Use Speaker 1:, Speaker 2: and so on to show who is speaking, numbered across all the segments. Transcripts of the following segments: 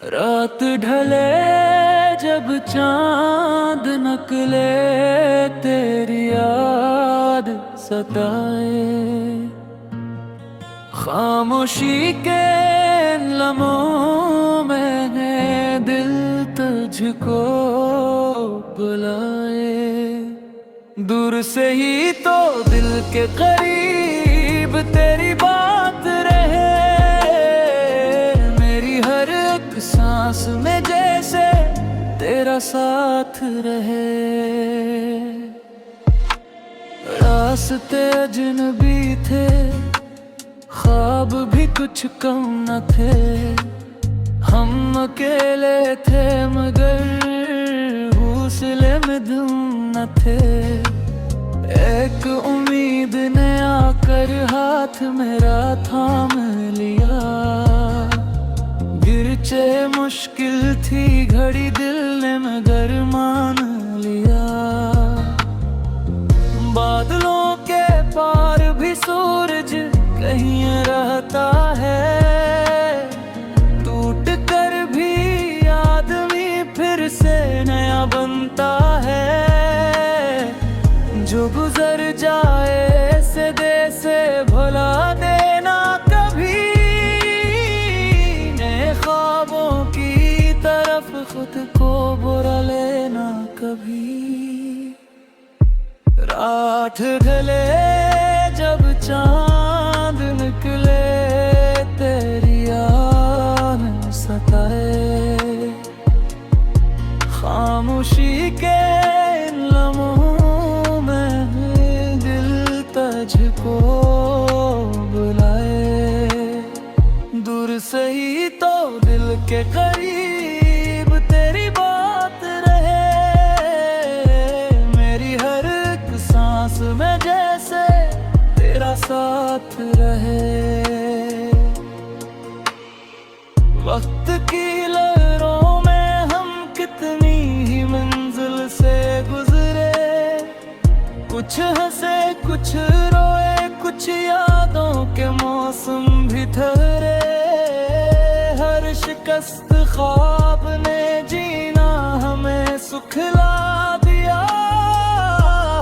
Speaker 1: रात ढले जब चांद नकले, तेरी याद सताए। खामोशी के इन लम्हों में है दिल तुझको बुलाए। दूर से ही तो दिल के करीब तेरी बात रहे, मेरी हर एक सांस में जैसे तेरा साथ रहे। रास्ते अजनबी थे, ख्वाब भी कुछ कम न थे। हम अकेले थे मगर हौसले में दम न थे। एक उम्मीद ने आकर हाथ मेरा थाम लिया। गिरचे मुश्किल थी घड़ी, दिल ने मगर मान लिया। बादलों के पार भी सूरज कहीं रहता है, टूट कर भी आदमी फिर से नया बनता है। जो गुजर जाए ऐसे दे से भुला देना कभी, नए ख्वाबों की तरफ खुद को बुरा लेना कभी। रात ढले जब चांद निकले, तेरी याद सताए। खामोशी के इन लम्हों में दिल तुझको बुलाए। दूर से ही तो दिल के करीब तेरी बात रहे, मेरी हर एक सांस में जैसे तेरा साथ रहे। वक्त की लहरों में हम कितनी ही मंजिल से गुजरे, कुछ हंसे कुछ रोए, कुछ यादों के मौसम भी ठहरे। हर शिकस्त ख्वाब ने जीना हमें सुखला दिया,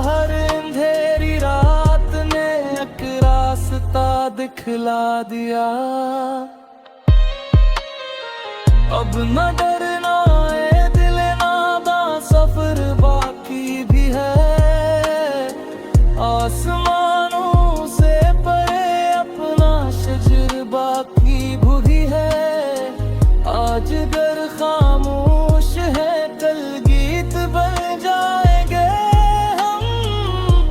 Speaker 1: हर अंधेरी रात ने एक रास्ता दिखला दिया। अब न डरना है दिल नादां, सफर बाकी भी है। आसमानों से परे अपना शजर बाकी भी है। आज अगर खामोश है कल गीत बन जाएंगे हम,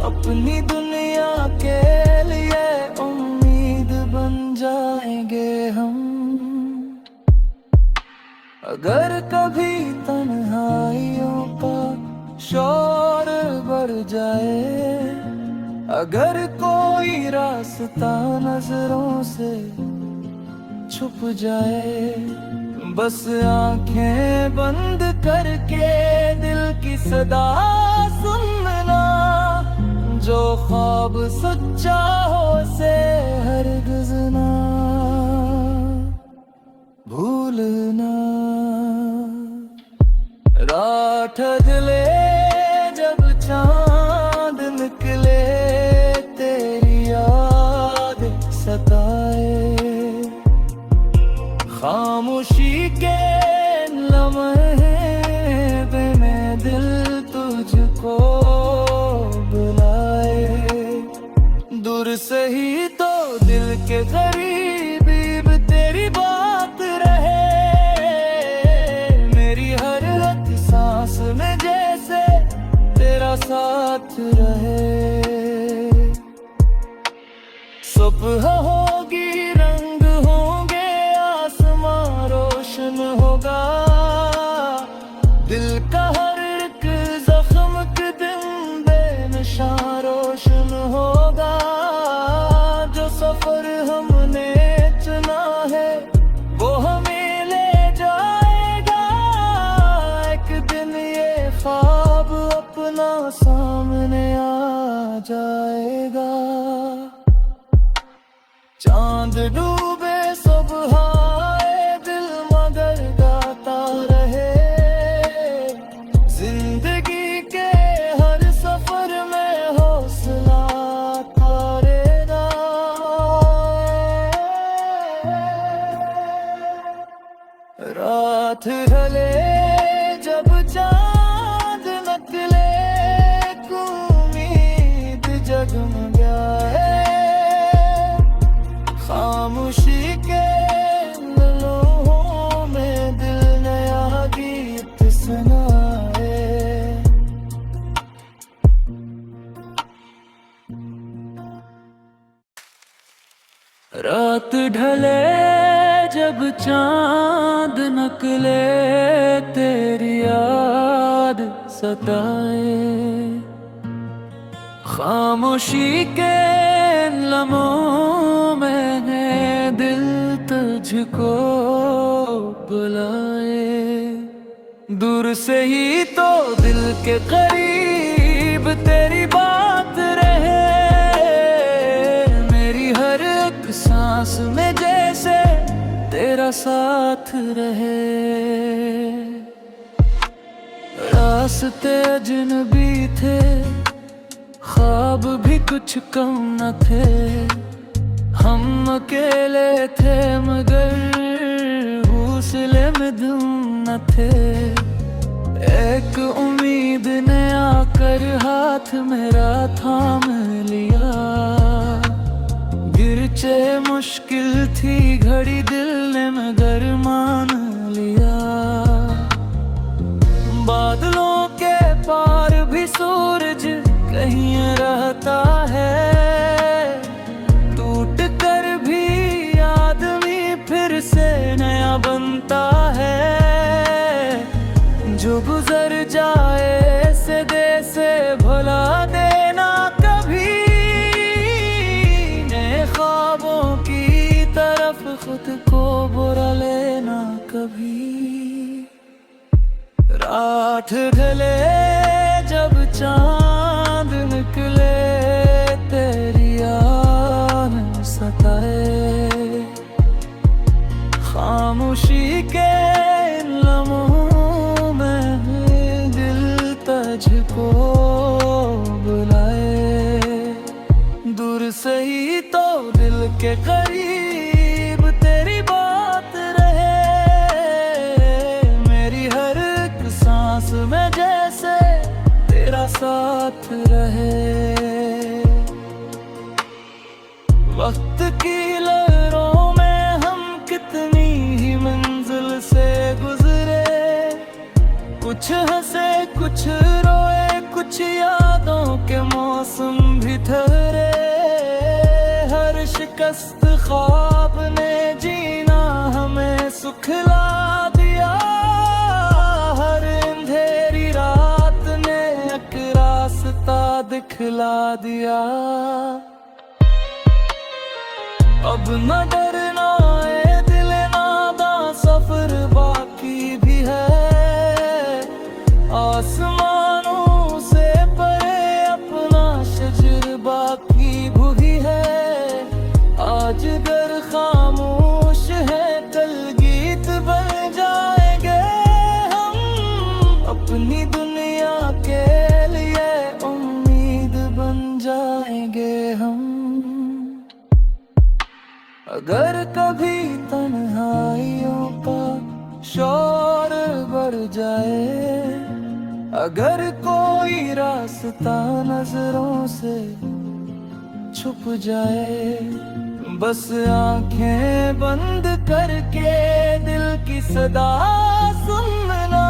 Speaker 1: अपनी दुनिया के लिए उम्मीद बन जाएंगे हम। अगर कभी तन्हाइयों का शोर बढ़ जाए, अगर कोई रास्ता नजरों से छुप जाए, बस आंखें बंद करके दिल की सदा सुनना। जो ख्वाब सच्चा हो से हरगिज़ ना भूलना। रात ढले जब चांद निकले, तेरी याद सताए। खामोशी के लम्हे में दिल तुझको बुलाए। दूर से ही तो दिल के करीब तेरी बात रहे, मेरी हर एक सांस में जैसे तेरा साथ रहे। सुबह होगी रंग होंगे, आसमां रोशन होगा। दिल का हर एक जख्म के दिन बेनिशान रोशन होगा। जो सफर हमने चुना है वो हमें ले जाएगा। एक दिन ये ख्वाब अपना सामने आ जाएगा। रात ढले जब चांद निकले, उम्मीद जगमगाए, खामोशी के लम्हों में दिल नया गीत सुनाए। रात ढले जब चांद निकले, तेरी याद सताए, खामोशी के लम्हों में दिल तुझको बुलाए। दूर से ही तो दिल के करीब तेरी बात रहे, मेरी हर एक सांस में जैसे तेरा साथ रहे। रास्ते अजनबी थे, ख्वाब भी कुछ कम न थे, हम अकेले थे मगर हौसले में दम न थे। एक उम्मीद ने आकर हाथ मेरा थाम लिया, गिरचे मुश्किल थी घड़ी दिल ने मगर मान लिया। बादलों के पार भी सूरज कहीं रहता है, टूट कर भी आदमी फिर से नया बनता है। जो गुजर जाए ऐसे दे से भुला देना कभी, नए ख्वाबों की तरफ खुद को बुरा लेना कभी। रात ढले जब चांद निकले, तेरी याद सताए, खामोशी के लम्हों में दिल तुझको बुलाए। दूर से ही तो दिल के करीब तेरी बात रहे, मेरी हर एक सांस में जैसे तेरा साथ रहे। वक्त की लहरों में हम कितनी ही मंजिल से गुजरे, कुछ हंसे कुछ रोए, कुछ यादों के मौसम भी ठहरे। हर शिकस्त ख्वाब ने जीना हमें सुखला दिया, हर अंधेरी रात ने एक रास्ता दिखला दिया। अब न डरना है दिल नादा, सफर बाकी भी है। आसमानों से परे अपना शजर बाकी भी है। आज घर खामोश है कल गीत बन जाएंगे हम, अपनी दुनिया के लिए उम्मीद बन जाएंगे हम। अगर कभी तन्हाइयों का शोर बढ़ जाए, अगर कोई रास्ता नजरों से छुप जाए, बस आंखें बंद करके दिल की सदा सुनना।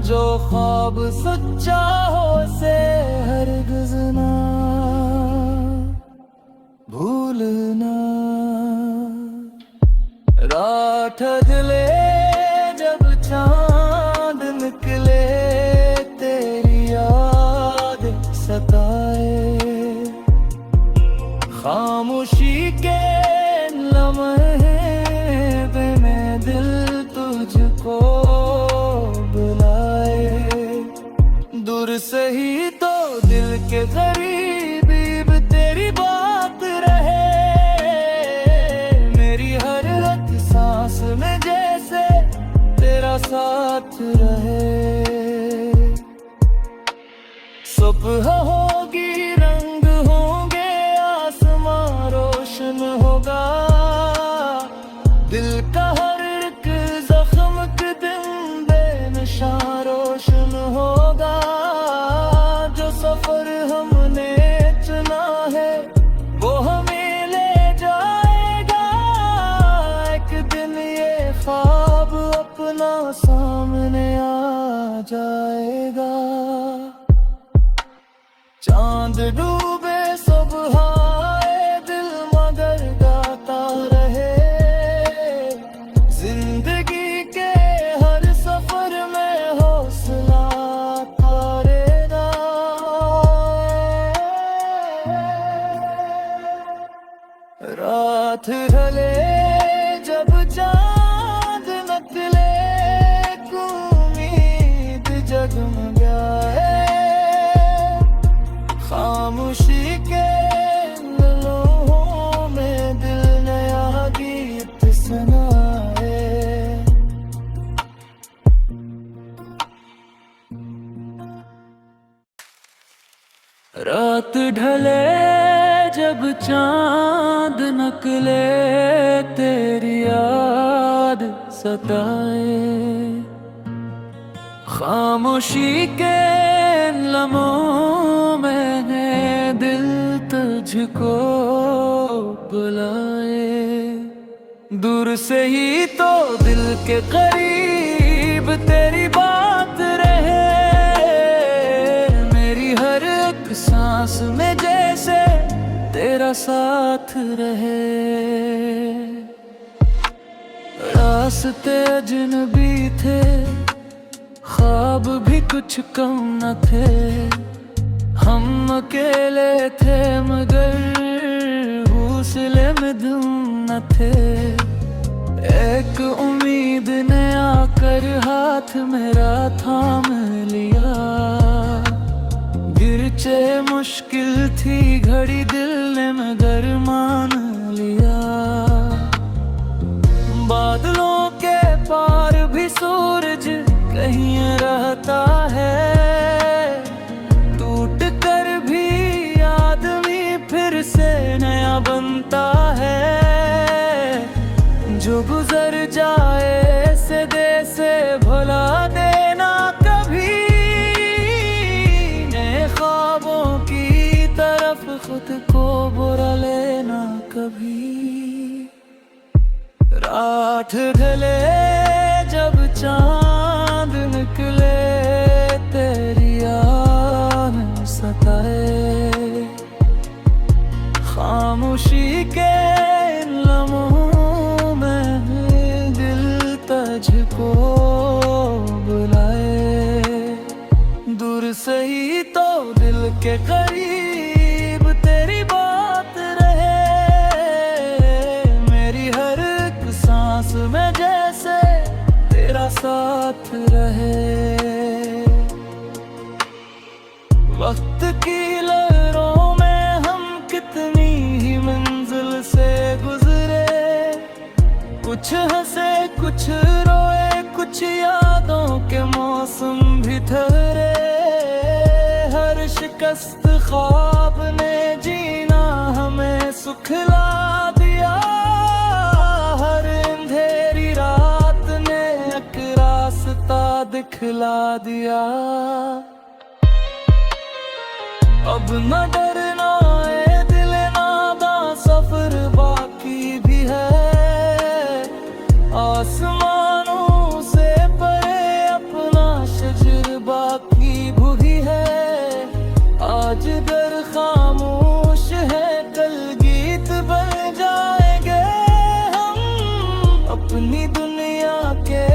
Speaker 1: जो ख्वाब सच्चा हो से हरगिज़ ना भूलना। रात ढले जब चांद निकले, तेरी याद सताए, खामोशी के लम्हे में दिल तुझको बुलाए। दूर से ही तो दिल के करीब तेरी बात रहे, मेरी हर एक सांस में जैसे तेरा साथ रहे। सुबह होगी रंग होंगे, आसमां रोशन होगा, दिल का हर एक ख्वाब अपना सामने आ जाएगा। चांद डूबे सुबह आए दिल मगर गाता रहे। जिंदगी के हर सफर में हौसला तारेगा। रात ढले जब चांद निकले, उम्मीद जगमगाए। खामोशी के लम्हों में दिल नया गीत सुनाए। रात ढले जब चांद निकले, तेरी याद सताए। खामोशी के लम्हों में दिल तुझको बुलाए। दूर से ही तो दिल के करीब तेरी बात रहे। मेरी हर एक सांस में जैसे तेरा साथ रहे। रास्ते अजनबी थे, ख्वाब भी कुछ कम न थे। हम अकेले थे मगर हौसले में दम न थे। एक उम्मीद ने आकर हाथ मेरा थाम लिया। गिरचे मुश्किल थी घड़ी, दिल ने मगर मान लिया। बादलों के पार भी सूरज कहीं रहता है। टूट कर भी आदमी फिर से नया बनता है। जो गुजर जाए से दे से भुला देना कभी। नए ख्वाबों की तरफ खुद को बुरा लेना कभी। रात ढले जब चांद निकले, तेरी याद सताए। खामोशी के लम्हों में दिल तुझको बुलाए। दूर से ही तो दिल के करीब तेरी बात रहे। मेरी हर एक सांस में जैसे तेरा साथ रहे। वक्त की लहरों में हम कितनी ही मंजिल से गुजरे। कुछ हंसे कुछ रोए, कुछ यादों के मौसम भी ठहरे। हर शिकस्त ख्वाब ने जीना हमें सुखला दिया। हर अंधेरी रात ने एक रास्ता दिखला दिया। अब न डरना है दिल नादा, सफर बाकी भी है। आसमानों से परे अपना शजर बाकी भी है। आज दर खामोश है, कल गीत बन जाएंगे हम। अपनी दुनिया के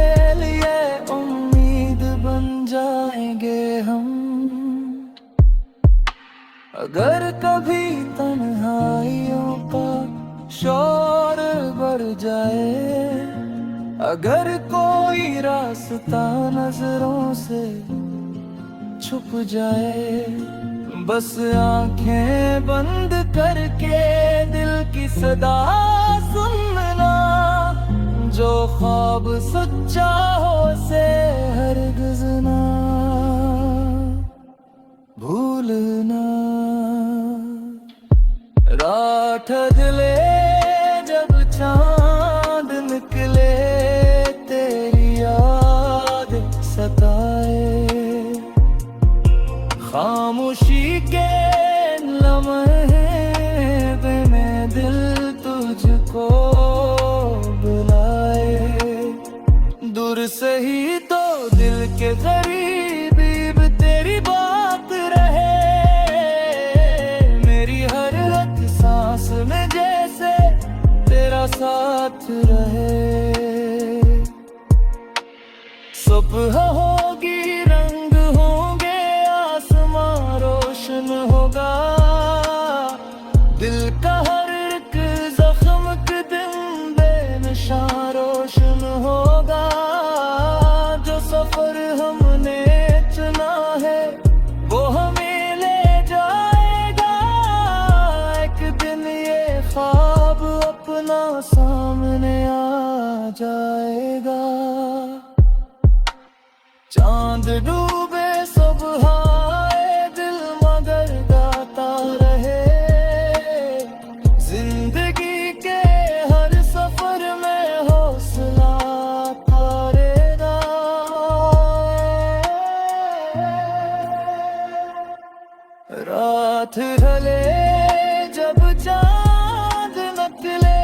Speaker 1: लिए उम्मीद बन जाएंगे हम। अगर कभी तन्हाइयों का शोर बढ़ जाए, अगर कोई रास्ता नजरों से छुप जाए, बस आंखें बंद करके दिल की सदा सुनना। जो ख्वाब सच्चा हो से हरगिज़ ना भूलना। रात ढले जब चांद निकले, तेरी याद सताए। खामोशी के लम्हे में दिल तुझको बुलाए। दूर से ही तो दिल के करीब तेरी बात रहे, मेरी हर एक सांस में जैसे तेरा साथ रहे। सुबह होगी, रंग होंगे, आसमां रोशन होगा, दिल का हर एक जख्म के दिन बेनिशान रोशन होगा। जो सफर हमने चुना है वो हमें ले जाएगा, एक दिन ये ख्वाब अपना सामने आ जाएगा। चांद डूबे सुबह आए, दिल मगर गाता रहे, जिंदगी के हर सफर में हौसला तारेगा। रात ढले जब चांद निकले,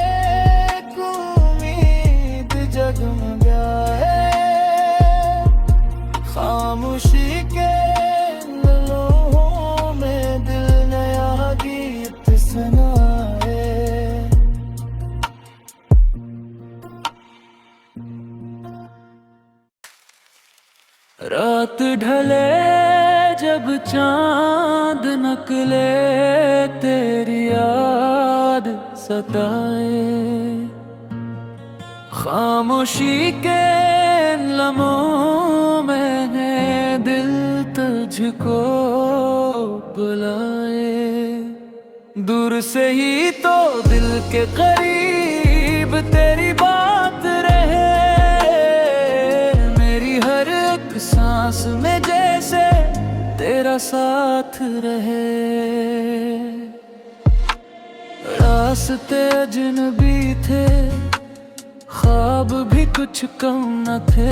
Speaker 1: उम्मीद जगमगाए, खामोशी के लम्हों में दिल नया गीत सुनाए। रात ढले जब चांद निकले, तेरी याद सताए, खामोशी के लम्हों में है दिल तुझको बुलाए। दूर से ही तो दिल के करीब तेरी बात रहे, मेरी हर एक सांस में जैसे तेरा साथ रहे। रास्ते अजनबी थे, ख्वाब भी कुछ कम न थे,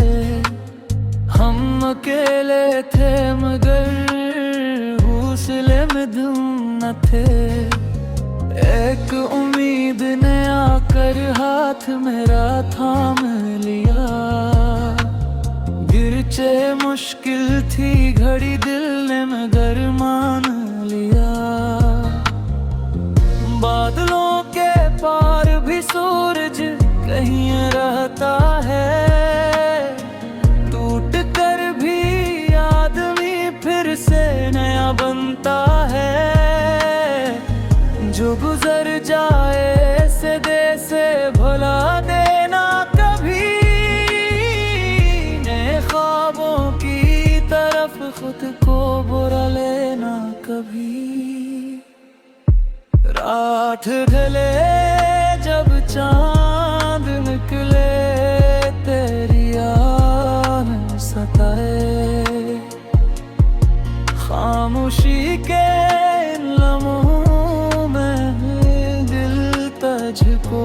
Speaker 1: हम अकेले थे मगर हौसले में दम न थे। एक उम्मीद ने आकर हाथ मेरा थाम लिया, गिरचे मुश्किल थी घड़ी दिल ने मगर मान लिया। बादलों के पार भी सूरज कहीं रहता है, टूट कर भी आदमी फिर से नया बनता है। जो गुजर जाए से दे से भुला देना कभी, नए ख्वाबों की तरफ खुद को बुरा लेना कभी। रात ढले जब चांद निकले, तेरी याद सताए, खामोशी के लम्हों में दिल तुझको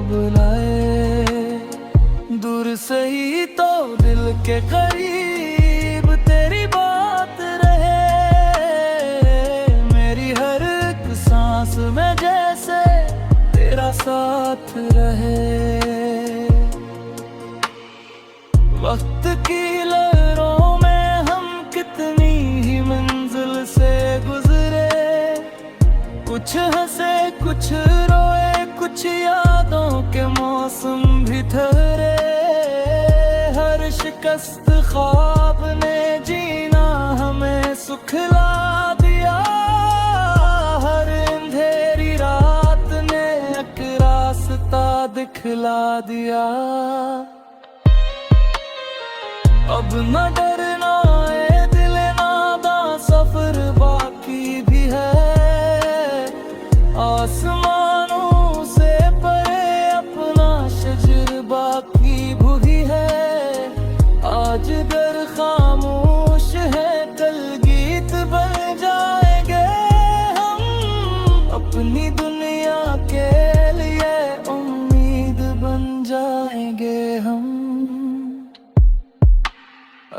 Speaker 1: बुलाए। दूर से ही तो दिल के करीब तेरी बात रहे, मेरी हर एक सांस में जैसे तेरा साथ रहे। वक्त की लहरों में हम कितनी ही मंजिल से गुजरे, कुछ हंसे कुछ रोए, कुछ यादों के मौसम भी ठहरे। हर शिकस्त ख्वाब ने जीना हमें सुखला दिया, हर अंधेरी रात ने एक रास्ता दिखला दिया। अब न डरना है दिल नादा, सफर बाकी भी है, आसमानों से परे अपना शजर बाकी भी है। आज घर खामोश है कल गीत बन जाएंगे हम, अपनी दुनिया के लिए उम्मीद बन जाएंगे हम।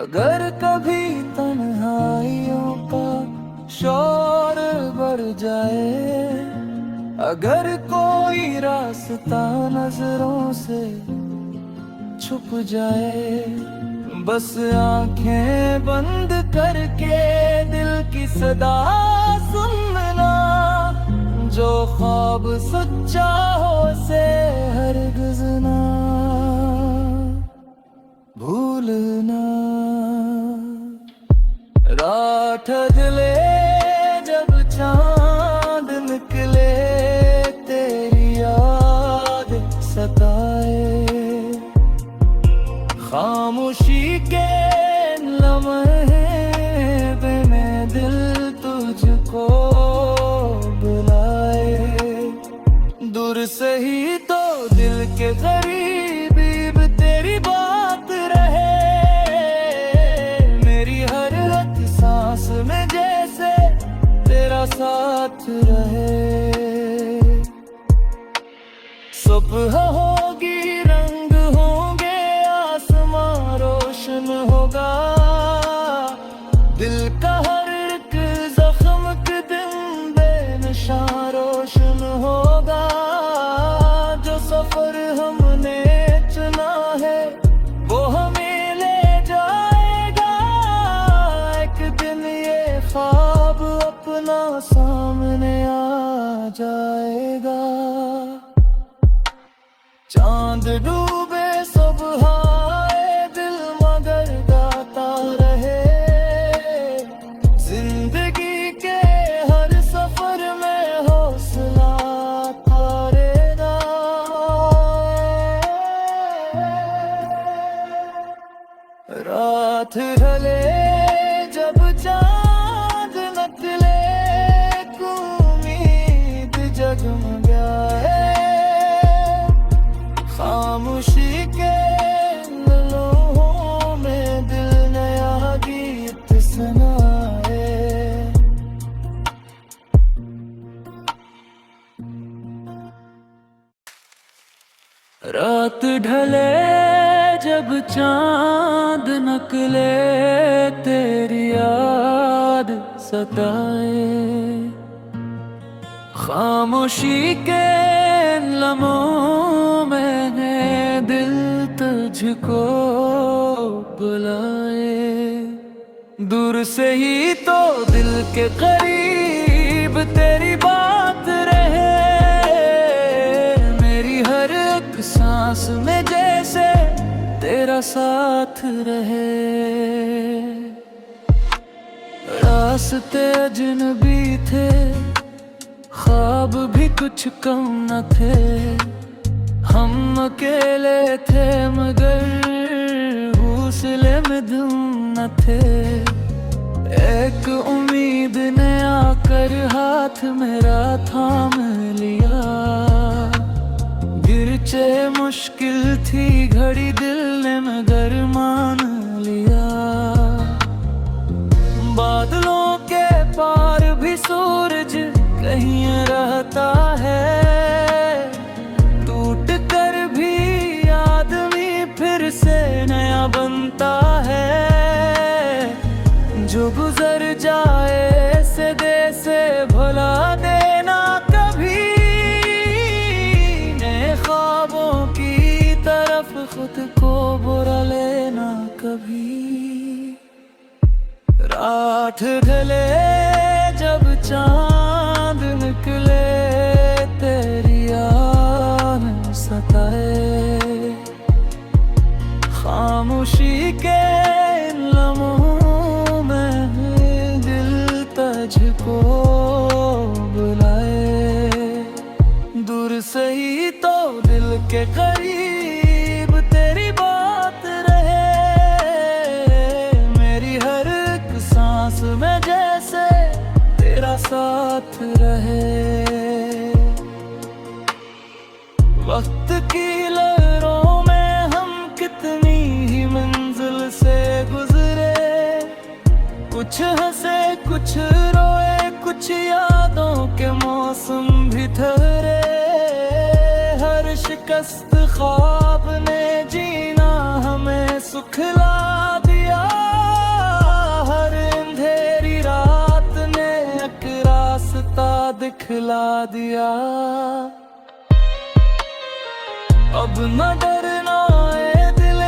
Speaker 1: अगर कभी तन्हाइयों का शोर बढ़ जाए, अगर कोई रास्ता नजरों से छुप जाए। बस आंखें बंद करके दिल की सदा सुनना, जो ख्वाब सच्चा हो से हरगिज़ ना भूलना। रात ढले जब चांद निकले, तेरी याद सताए। खामोशी के लम्हे में दिल तुझको बुलाए। दूर से ही तो दिल के करीब तेरी बात रहे। मेरी हर एक सांस में जैसे तेरा साथ रहे। सुबह होगी, रंग होंगे, आसमां रोशन होगा। दिल का हर एक जख्म के दिन बेनिशान रोशन होगा। जो सफर हमने चुना है वो हमें ले जाएगा। एक दिन ये ख्वाब अपना सामने आ जाएगा। चांद डूबे सुबह आए, दिल मगर गाता रहे। जिंदगी के हर सफर में हौसला थारेगा। रात ढले जब चांद निकले, उम्मीद जगमगाए। खामोशी के लम्हों में दिल नया गीत सुनाए। रात ढले जब चांद निकले, तेरी याद सताए। खामोशी के लम्हों में दिल तुझको बुलाए। दूर से ही तो दिल के करीब तेरी बात रहे। मेरी हर एक सांस में जैसे तेरा साथ रहे। रास्ते अजनबी थे, ख्वाब भी कुछ कम न थे। हम अकेले थे मगर हौसले में दम न थे। एक उम्मीद ने आकर हाथ मेरा थाम लिया। गिरचे मुश्किल थी घड़ी, दिल ने मगर मान लिया। बादलों के पार भी सूरज कहीं रहता है। टूट कर भी आदमी फिर से नया बनता है। जो गुजर जाए से दे से भुला देना कभी। नए ख्वाबों की तरफ खुद को बुरा लेना कभी। रात ढले जब चांद निकले, तेरी याद सताए। खामोशी के लम्हों में दिल तुझको बुलाए। दूर से ही तो दिल के करीब तेरी बात रहे। मेरी हर एक सांस में जैसे तेरा साथ रहे। वक्त की लहरों में हम कितनी ही मंजिल से गुजरे। कुछ हंसे कुछ रोए, कुछ यादों के मौसम भी ठहरे। हर शिकस्त ख्वाब ने जीना हमें सुखला दिया। हर अंधेरी रात ने एक रास्ता दिखला दिया। अब न डरना है दिल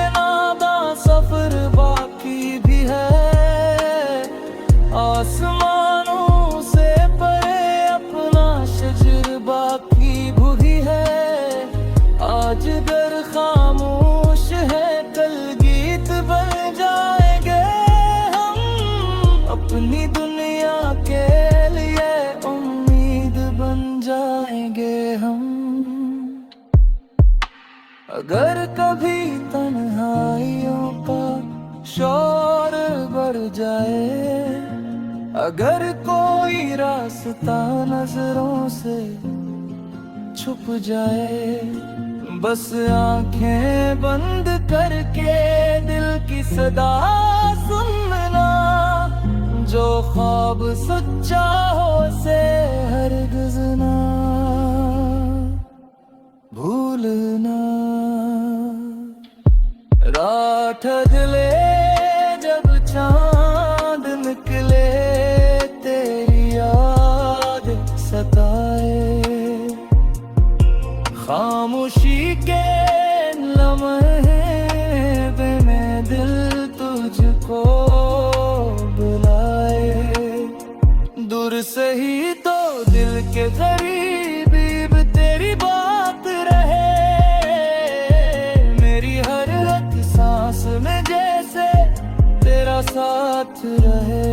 Speaker 1: जाए। अगर कोई रास्ता नजरों से छुप जाए, बस आंखें बंद करके दिल की सदा सुनना। जो ख्वाब सच्चा हो से हरगिज़ ना भूलना। रात ढले जब चांद निकले, तेरी याद सताए। खामोशी के लम्हे में दिल तुझको बुलाए। दूर से ही तो दिल के करीब तेरी बात रहे। मेरी हर एक सांस में जैसे तेरा साथ रहे।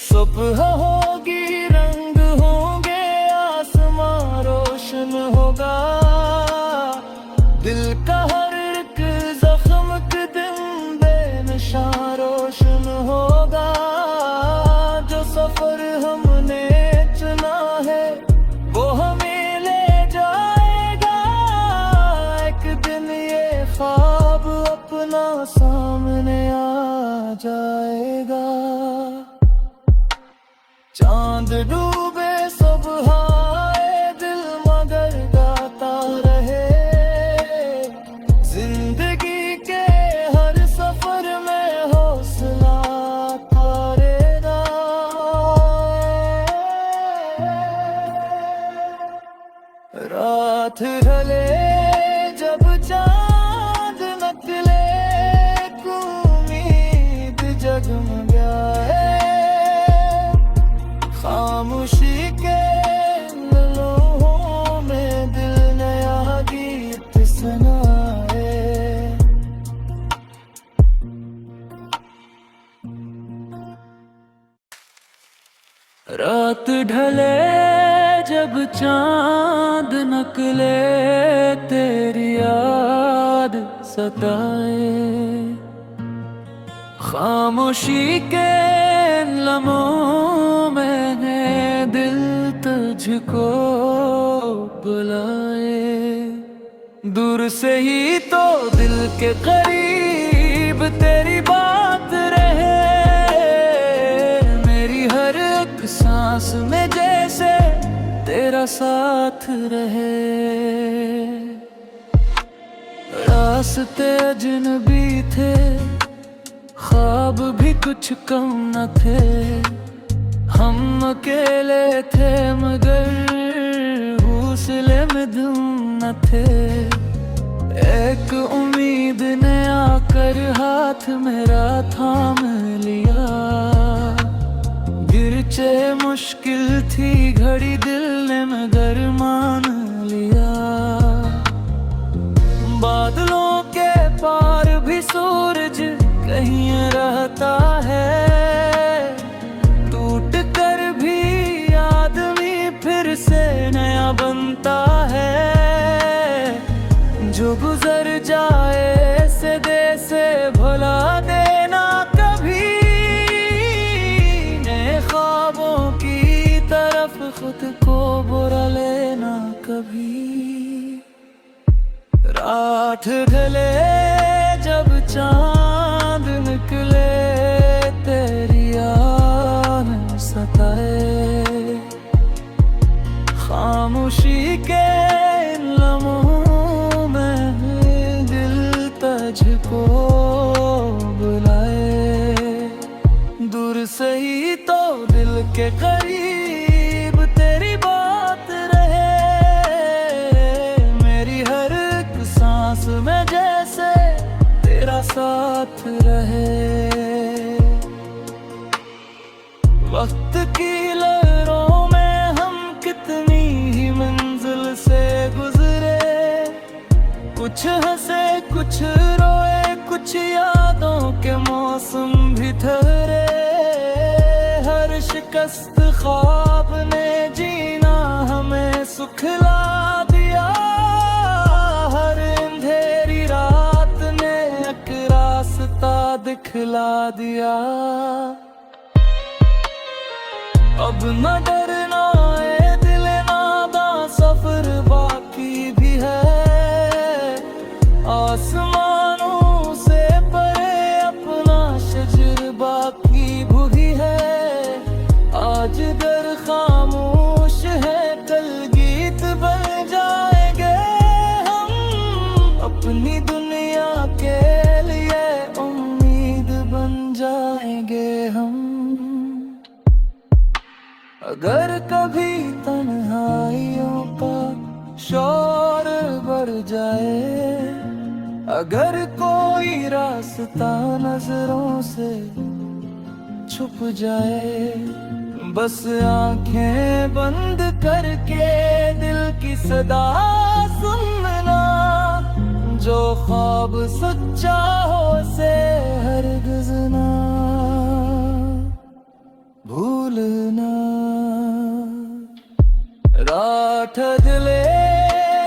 Speaker 1: सुबह होगी, रंग होंगे, आसमां रोशन होगा। दिल का हर एक जख्म के दिन बेनिशान रोशन होगा। जो सफर हमने चुना है वो हमें ले जाएगा। एक दिन ये ख्वाब अपना सामने आ जाएगा। चांद डूबे सुबह आए, दिल मगर गाता रहे। जिंदगी के हर सफर में हौसला थारेगा। रात ढले जब चांद निकले, उम्मीद जगमगाए। खामोशी के लम्हों में दिल नया गीत सुनाए। रात ढले जब चांद निकले, तेरी याद सताए। खामोशी के लम्हों में है दिल तुझको बुलाए। दूर से ही तो दिल के करीब तेरी बात रहे। मेरी हर एक सांस में जैसे तेरा साथ रहे। रास्ते अजनबी थे, ख्वाब भी कुछ कम न थे। हम अकेले थे मगर हौसले में दम न थे। एक उम्मीद ने आकर हाथ मेरा थाम लिया। गिरचे मुश्किल थी घड़ी, दिल ने मगर मान लिया। बादलों के पार भी सूरज कहीं रहता है। टूट कर भी आदमी फिर से नया बनता है। जो गुजर जाए से दे से भुला देना कभी। नए ख्वाबों की तरफ खुद को बुरा लेना कभी। रात ढले जब चांद निकले, तेरी याद सताए। खामोशी के लम्हों में दिल तुझको बुलाए। दूर से ही तो दिल के करीब तेरी बात रहे। मेरी हर एक सांस में जैसे तेरा साथ रहे। वक्त की लहरों में हम कितनी ही मंजिल से गुजरे। कुछ हंसे कुछ रोए, कुछ यादों के मौसम भी ठहरे। हर शिकस्त ख्वाब ने जीना हमें सुखला दिया। हर अंधेरी रात ने एक रास्ता दिखला दिया। अब न डरना ए दिल नादा, सफर बाकी भी है। आसमानों से परे अपना शजर बाकी भी है। आज दर खामोश है, कल गीत बन जाएंगे हम। अपनी दुनिया के लिए उम्मीद बन जाएंगे हम। अगर कभी तन्हाइयों का शोर बढ़ जाए, अगर कोई रास्ता नजरों से छुप जाए, बस आंखें बंद करके दिल की सदा सुनना। जो ख्वाब सच्चा हो से हरगिज़ ना भूलना। रात ढले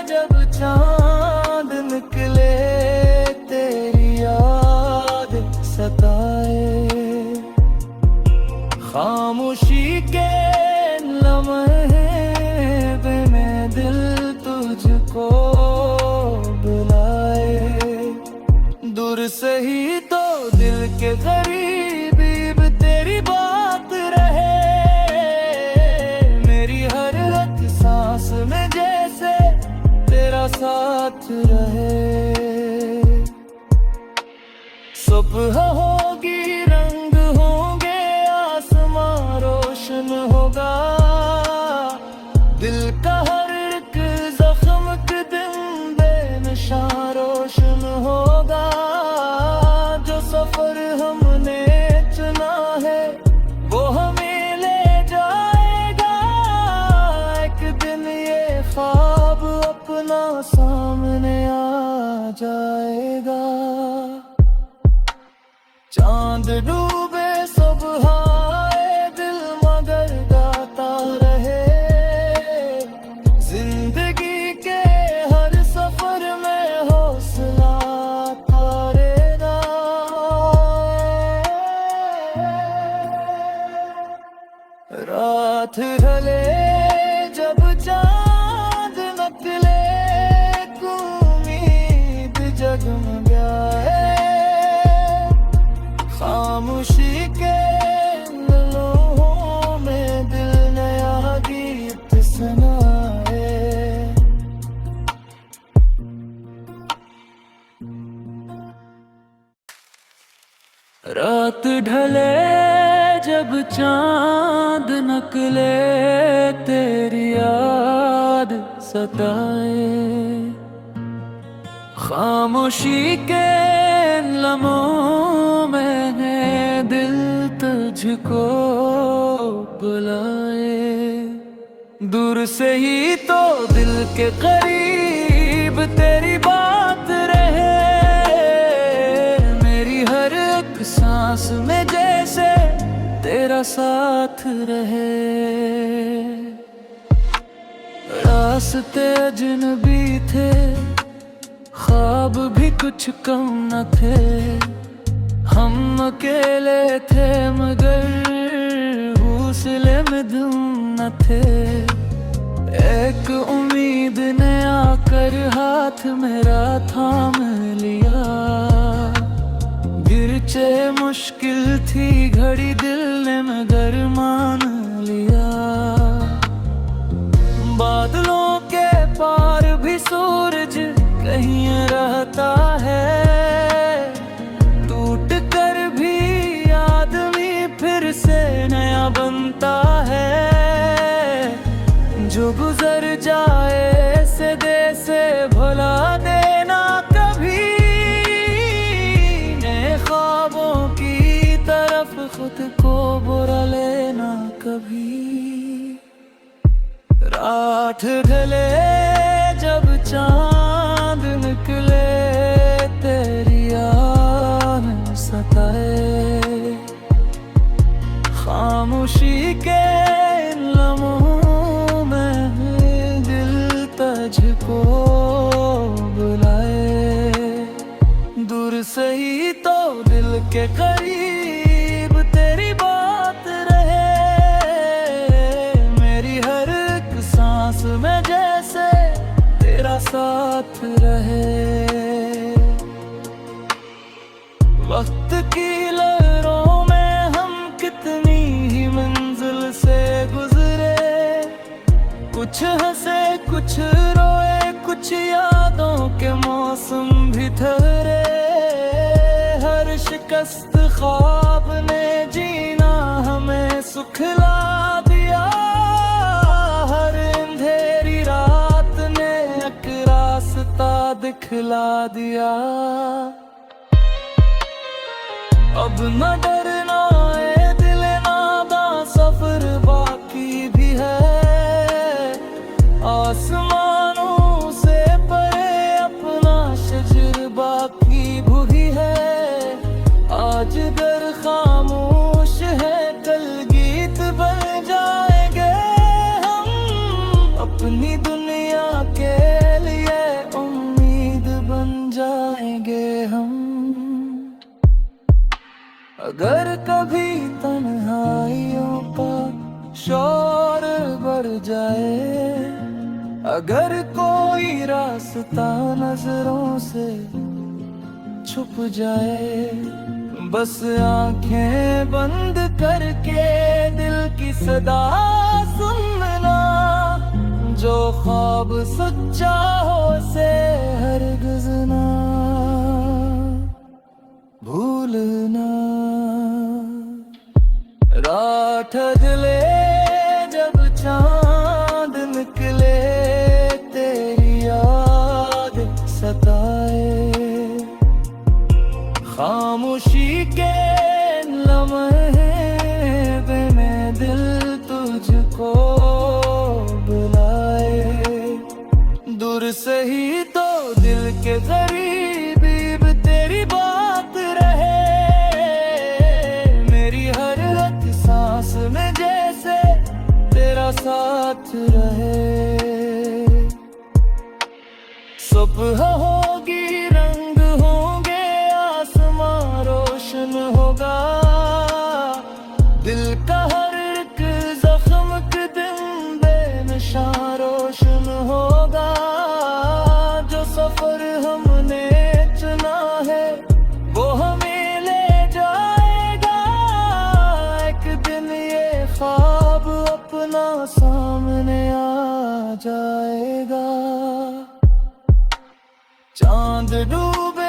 Speaker 1: जब चांद निकले, तेरी याद सताए। खामोशी के लम्हे पे मैं दिल तुझको बुलाए। दूर से ही तो दिल के करीब तेरी बात रहे। मेरी हर एक सांस में जैसे तेरा साथ रहे। सुबह होगी, रंग होंगे, आसमां रोशन होगा। दिल का हर एक जख्म के दिन बेनिशान रोशन होगा। जो सफर हमने चुना है वो हमें ले जाएगा। एक दिन ये ख्वाब अपना सामने आ जाएगा। चांद डूबे सुबह आए, दिल मगर गाता रहे। जिंदगी के हर सफर में हौसला तारेगा। रात ढले जब चांद निकले, उम्मीद जगमगाए। खामोशी के लम्हों में दिल नया गीत सुनाए। रात ढले जब चांद निकले, तेरी याद सताए। खामोशी के लम्हों में दिल तुझको बुलाए। दूर से ही तो दिल के करीब तेरी बात रहे। मेरी हर एक सांस में जैसे तेरा साथ रहे। रास्ते अजनबी थे, ख्वाब भी कुछ कम न थे। हम अकेले थे मगर हौसले में दम न थे। एक उम्मीद ने आकर हाथ मेरा थाम लिया। गिरचे मुश्किल थी घड़ी, दिल ने मगर मान लिया। बादलों के पार भी सूरज कहीं रहता है। टूट कर भी आदमी फिर से नया बनता है। जो गुजर जाए से दे से भुला देना कभी। नए ख्वाबों की तरफ खुद को बुरा लेना कभी। रात ढले जब चांद निकले, से ही तो दिल के करीब तेरी बात रहे, मेरी हर एक सांस में जैसे तेरा साथ रहे। वक्त की लहरों में हम कितनी ही मंजिल से गुजरे, कुछ हंसे कुछ रोए, कुछ यादों के मौसम भी ठहरे। हर शिकस्त ख्वाब ने जीना हमें सुखला दिया, हर अंधेरी रात ने एक रास्ता दिखला दिया। अब न डरना है दिल नादा, सफर बाकी भी है। आसमानों से परे अपना शजर बाकी भी है। आज घर खामोश है, कल गीत बन जाएंगे हम। अपनी दुनिया के लिए उम्मीद बन जाएंगे हम। अगर कभी तन्हाइयों का शोर बढ़ जाए, अगर कोई रास्ता नजरों से छुप जाए, बस आंखें बंद करके दिल की सदा सुनना। जो ख्वाब सच्चा हो से हरगिज़ ना भूलना। रात ढले जब चांद निकले, तेरी याद सताए। खामोशी के लम्हे में दिल तुझको बुलाए। दूर से ही तो दिल के करीब तेरी बात रहे, मेरी हर एक सांस में जैसे तेरा साथ रहे। सुबह होगी रंग होंगे, आसमां रोशन होगा। दिल का हर एक जख्म के दिन बेनिशान रोशन होगा। जो सफर हमने चुना है वो हमें ले जाएगा। एक दिन ये ख्वाब अपना सामने आ जाएगा। चांद डूबे